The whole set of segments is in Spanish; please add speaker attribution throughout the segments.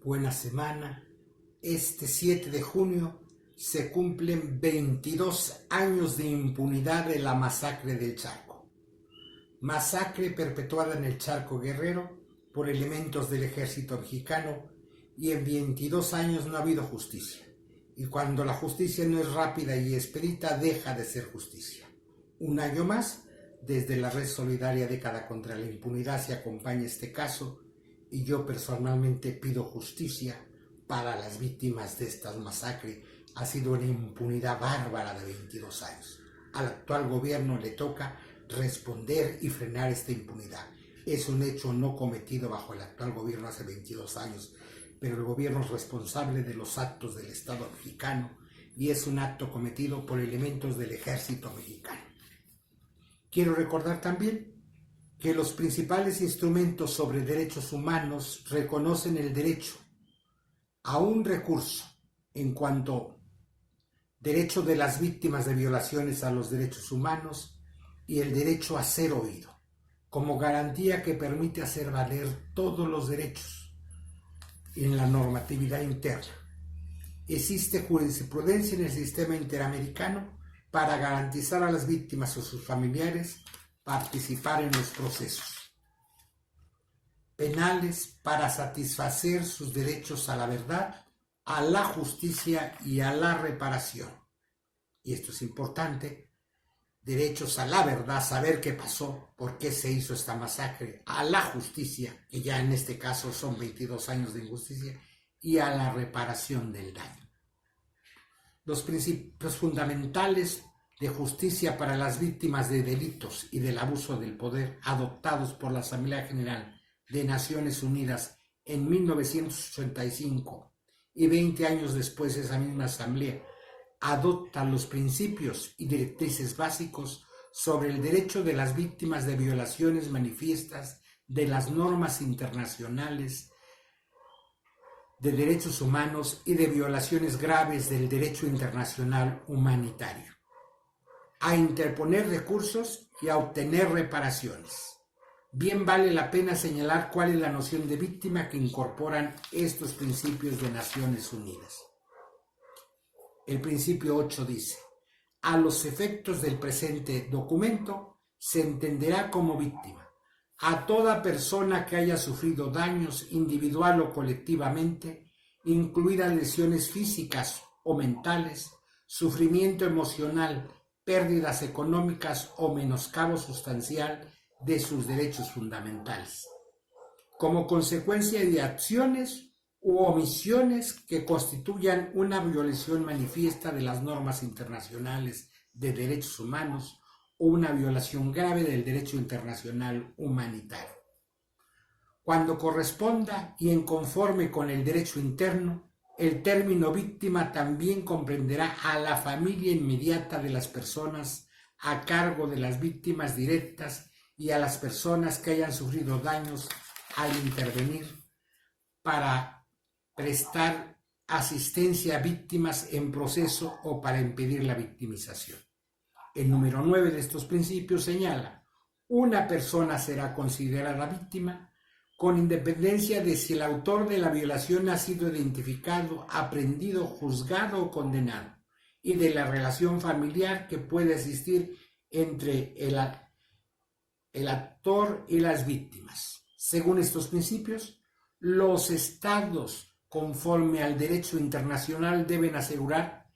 Speaker 1: buena semana. Este 7 de junio se cumplen 22 años de impunidad de la masacre del Chaco. Masacre perpetuada en el Chaco Guerrero por elementos del ejército mexicano, y en 22 años no ha habido justicia. Y cuando la justicia no es rápida y expedita, deja de ser justicia. Un año más, desde la Red Solidaria Década contra la Impunidad se acompaña este caso, y yo personalmente pido justicia para las víctimas de esta masacre. Ha sido una impunidad bárbara de 22 años. Al actual gobierno le toca responder y frenar esta impunidad. Es un hecho no cometido bajo el actual gobierno hace 22 años, pero el gobierno es responsable de los actos del Estado mexicano y es un acto cometido por elementos del ejército mexicano. Quiero recordar también que los principales instrumentos sobre derechos humanos reconocen el derecho a un recurso en cuanto derecho de las víctimas de violaciones a los derechos humanos y el derecho a ser oído, como garantía que permite hacer valer todos los derechos en la normatividad interna. Existe jurisprudencia en el sistema interamericano para garantizar a las víctimas o sus familiares participar en los procesos penales para satisfacer sus derechos a la verdad, a la justicia y a la reparación. Y esto es importante: derechos a la verdad, saber qué pasó, por qué se hizo esta masacre, a la justicia, que ya en este caso son 22 años de injusticia, y a la reparación del daño. Los principios fundamentales de justicia para las víctimas de delitos y del abuso del poder, adoptados por la Asamblea General de Naciones Unidas en 1985, y 20 años después esa misma Asamblea adopta los principios y directrices básicos sobre el derecho de las víctimas de violaciones manifiestas de las normas internacionales de derechos humanos y de violaciones graves del derecho internacional humanitario, a interponer recursos y a obtener reparaciones. Bien vale la pena señalar cuál es la noción de víctima que incorporan estos principios de Naciones Unidas. El principio 8 dice: a los efectos del presente documento se entenderá como víctima a toda persona que haya sufrido daños individual o colectivamente, incluidas lesiones físicas o mentales, sufrimiento emocional, pérdidas económicas o menoscabo sustancial de sus derechos fundamentales, como consecuencia de acciones u omisiones que constituyan una violación manifiesta de las normas internacionales de derechos humanos o una violación grave del derecho internacional humanitario. Cuando corresponda y en conforme con el derecho interno, el término víctima también comprenderá a la familia inmediata de las personas a cargo de las víctimas directas y a las personas que hayan sufrido daños al intervenir para prestar asistencia a víctimas en proceso o para impedir la victimización. El número 9 de estos principios señala: una persona será considerada víctima con independencia de si el autor de la violación ha sido identificado, aprehendido, juzgado o condenado, y de la relación familiar que puede existir entre el actor y las víctimas. Según estos principios, los estados, conforme al derecho internacional, deben asegurar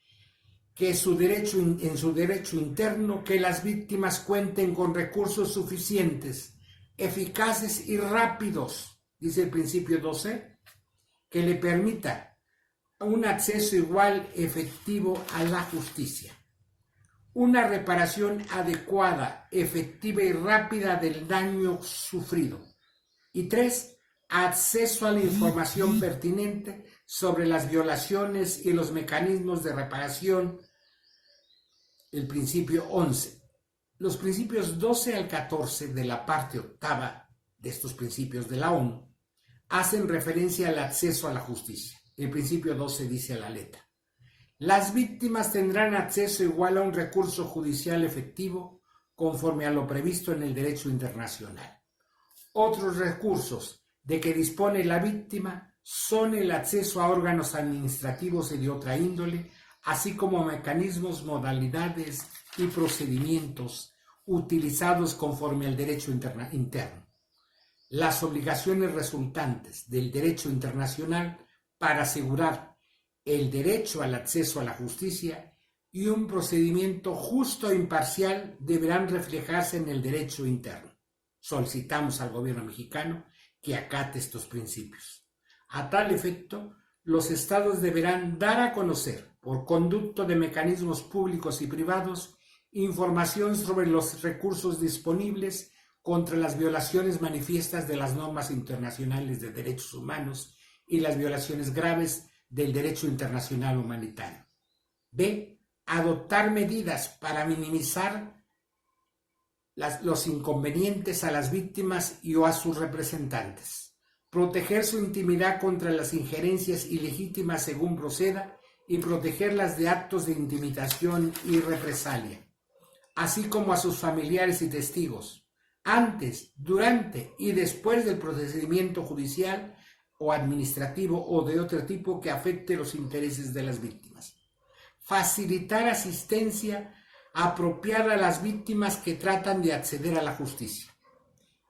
Speaker 1: que en su derecho interno que las víctimas cuenten con recursos suficientes, eficaces y rápidos, dice el principio 12, que le permita un acceso igual, efectivo a la justicia, una reparación adecuada, efectiva y rápida del daño sufrido, y 3, acceso a la información pertinente sobre las violaciones y los mecanismos de reparación. El principio 11. Los principios 12 al 14 de la parte octava de estos principios de la ONU hacen referencia al acceso a la justicia. El principio 12 dice a la letra: las víctimas tendrán acceso igual a un recurso judicial efectivo conforme a lo previsto en el derecho internacional. Otros recursos de que dispone la víctima son el acceso a órganos administrativos y de otra índole, así como mecanismos, modalidades y procedimientos utilizados conforme al derecho interno. Las obligaciones resultantes del derecho internacional para asegurar el derecho al acceso a la justicia y un procedimiento justo e imparcial deberán reflejarse en el derecho interno. Solicitamos al gobierno mexicano que acate estos principios. A tal efecto, los estados deberán dar a conocer, por conducto de mecanismos públicos y privados, información sobre los recursos disponibles contra las violaciones manifiestas de las normas internacionales de derechos humanos y las violaciones graves del derecho internacional humanitario. B. Adoptar medidas para minimizar los inconvenientes a las víctimas y o a sus representantes. Proteger su intimidad contra las injerencias ilegítimas según proceda y protegerlas de actos de intimidación y represalia, así como a sus familiares y testigos, antes, durante y después del procedimiento judicial o administrativo o de otro tipo que afecte los intereses de las víctimas. Facilitar asistencia apropiada a las víctimas que tratan de acceder a la justicia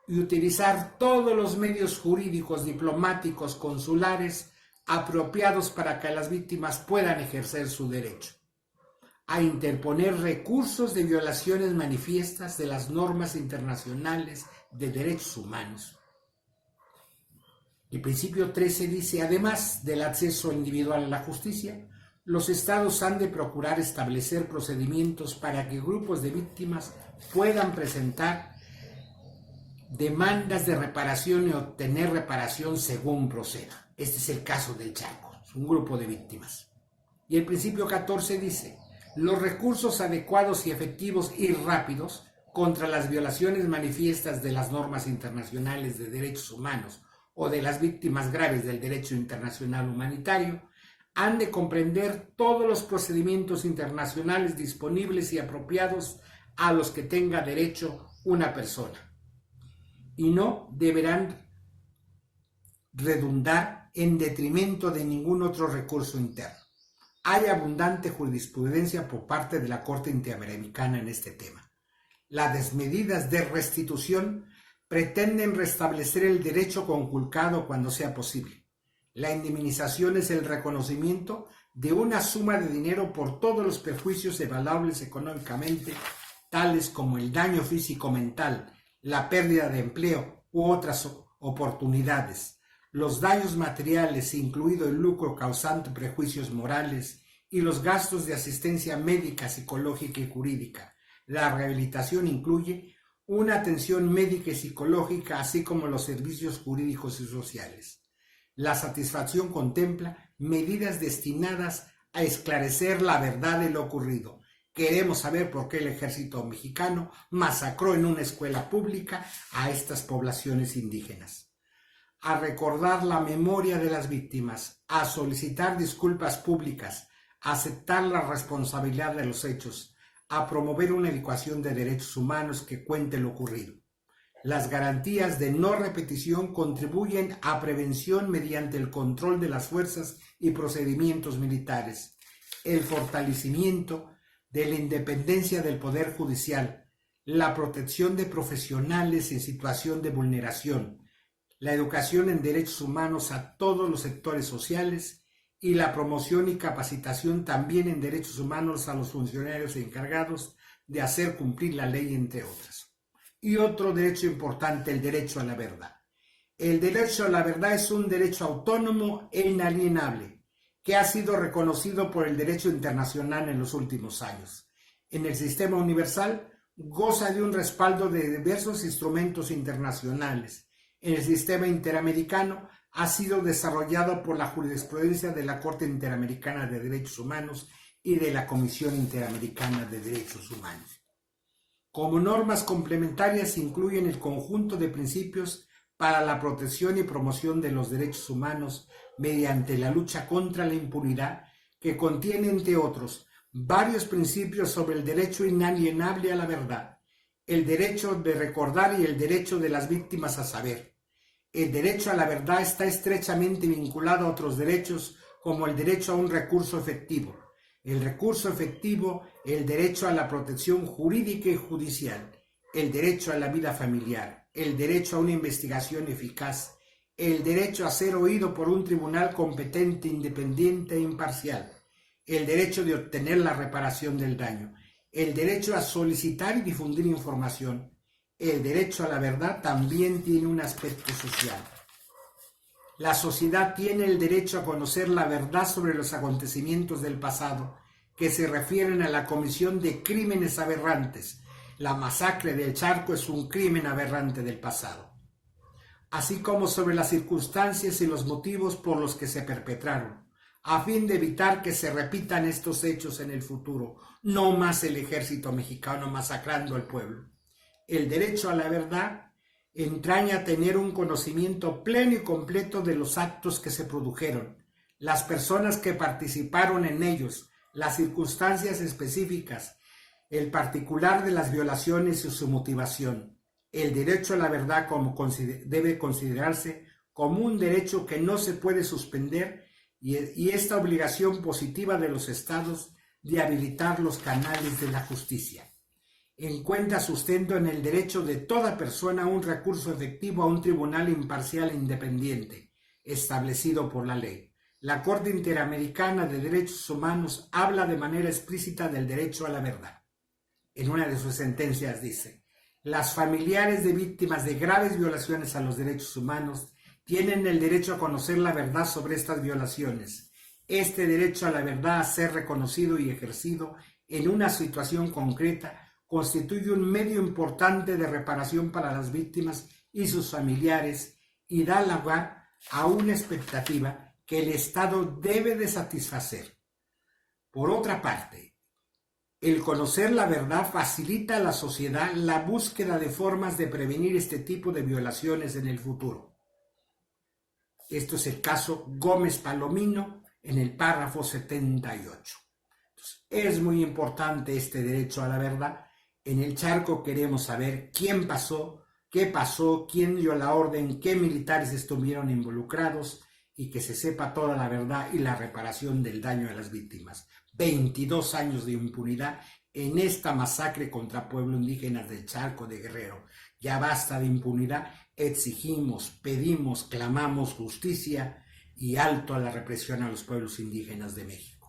Speaker 1: y utilizar todos los medios jurídicos, diplomáticos, consulares apropiados para que las víctimas puedan ejercer su derecho a interponer recursos de violaciones manifiestas de las normas internacionales de derechos humanos. El principio 13 dice, además del acceso individual a la justicia, los estados han de procurar establecer procedimientos para que grupos de víctimas puedan presentar demandas de reparación y obtener reparación según proceda. Este es el caso del Chaco, es un grupo de víctimas. Y el principio 14 dice, los recursos adecuados y efectivos y rápidos contra las violaciones manifiestas de las normas internacionales de derechos humanos o de las víctimas graves del derecho internacional humanitario han de comprender todos los procedimientos internacionales disponibles y apropiados a los que tenga derecho una persona, y no deberán redundar en detrimento de ningún otro recurso interno. Hay abundante jurisprudencia por parte de la Corte Interamericana en este tema. Las medidas de restitución pretenden restablecer el derecho conculcado cuando sea posible. La indemnización es el reconocimiento de una suma de dinero por todos los perjuicios evaluables económicamente, tales como el daño físico-mental, la pérdida de empleo u otras oportunidades, los daños materiales, incluido el lucro causante prejuicios morales, y los gastos de asistencia médica, psicológica y jurídica. La rehabilitación incluye una atención médica y psicológica, así como los servicios jurídicos y sociales. La satisfacción contempla medidas destinadas a esclarecer la verdad de lo ocurrido. Queremos saber por qué el ejército mexicano masacró en una escuela pública a estas poblaciones indígenas. A recordar la memoria de las víctimas, a solicitar disculpas públicas, a aceptar la responsabilidad de los hechos, a promover una educación de derechos humanos que cuente lo ocurrido. Las garantías de no repetición contribuyen a prevención mediante el control de las fuerzas y procedimientos militares, el fortalecimiento de la independencia del Poder Judicial, la protección de profesionales en situación de vulneración, la educación en derechos humanos a todos los sectores sociales y la promoción y capacitación también en derechos humanos a los funcionarios encargados de hacer cumplir la ley, entre otras. Y otro derecho importante, el derecho a la verdad. El derecho a la verdad es un derecho autónomo e inalienable que ha sido reconocido por el derecho internacional en los últimos años. En el sistema universal goza de un respaldo de diversos instrumentos internacionales. En el sistema interamericano ha sido desarrollado por la jurisprudencia de la Corte Interamericana de Derechos Humanos y de la Comisión Interamericana de Derechos Humanos. Como normas complementarias incluyen el conjunto de principios para la protección y promoción de los derechos humanos mediante la lucha contra la impunidad, que contiene, entre otros, varios principios sobre el derecho inalienable a la verdad, el derecho de recordar y el derecho de las víctimas a saber, El derecho a la verdad está estrechamente vinculado a otros derechos como el derecho a un recurso efectivo. El recurso efectivo, el derecho a la protección jurídica y judicial, el derecho a la vida familiar, el derecho a una investigación eficaz, el derecho a ser oído por un tribunal competente, independiente e imparcial, el derecho de obtener la reparación del daño, el derecho a solicitar y difundir información. El derecho a la verdad también tiene un aspecto social. La sociedad tiene el derecho a conocer la verdad sobre los acontecimientos del pasado que se refieren a la comisión de crímenes aberrantes. La masacre del Charco es un crimen aberrante del pasado, así como sobre las circunstancias y los motivos por los que se perpetraron, a fin de evitar que se repitan estos hechos en el futuro. No más el ejército mexicano masacrando al pueblo. El derecho a la verdad entraña tener un conocimiento pleno y completo de los actos que se produjeron, las personas que participaron en ellos, las circunstancias específicas, el particular de las violaciones y su motivación. El derecho a la verdad debe considerarse como un derecho que no se puede suspender y esta obligación positiva de los estados de habilitar los canales de la justicia. Encuentra sustento en el derecho de toda persona a un recurso efectivo a un tribunal imparcial e independiente, establecido por la ley. La Corte Interamericana de Derechos Humanos habla de manera explícita del derecho a la verdad. En una de sus sentencias dice: las familiares de víctimas de graves violaciones a los derechos humanos tienen el derecho a conocer la verdad sobre estas violaciones. Este derecho a la verdad a ser reconocido y ejercido en una situación concreta constituye un medio importante de reparación para las víctimas y sus familiares y da lugar a una expectativa que el Estado debe de satisfacer. Por otra parte, el conocer la verdad facilita a la sociedad la búsqueda de formas de prevenir este tipo de violaciones en el futuro. Esto es el caso Gómez Palomino en el párrafo 78. Entonces, es muy importante este derecho a la verdad. En el Charco queremos saber quién pasó, qué pasó, quién dio la orden, qué militares estuvieron involucrados y que se sepa toda la verdad y la reparación del daño a las víctimas. 22 años de impunidad en esta masacre contra pueblos indígenas del Charco de Guerrero. Ya basta de impunidad, exigimos, pedimos, clamamos justicia y alto a la represión a los pueblos indígenas de México.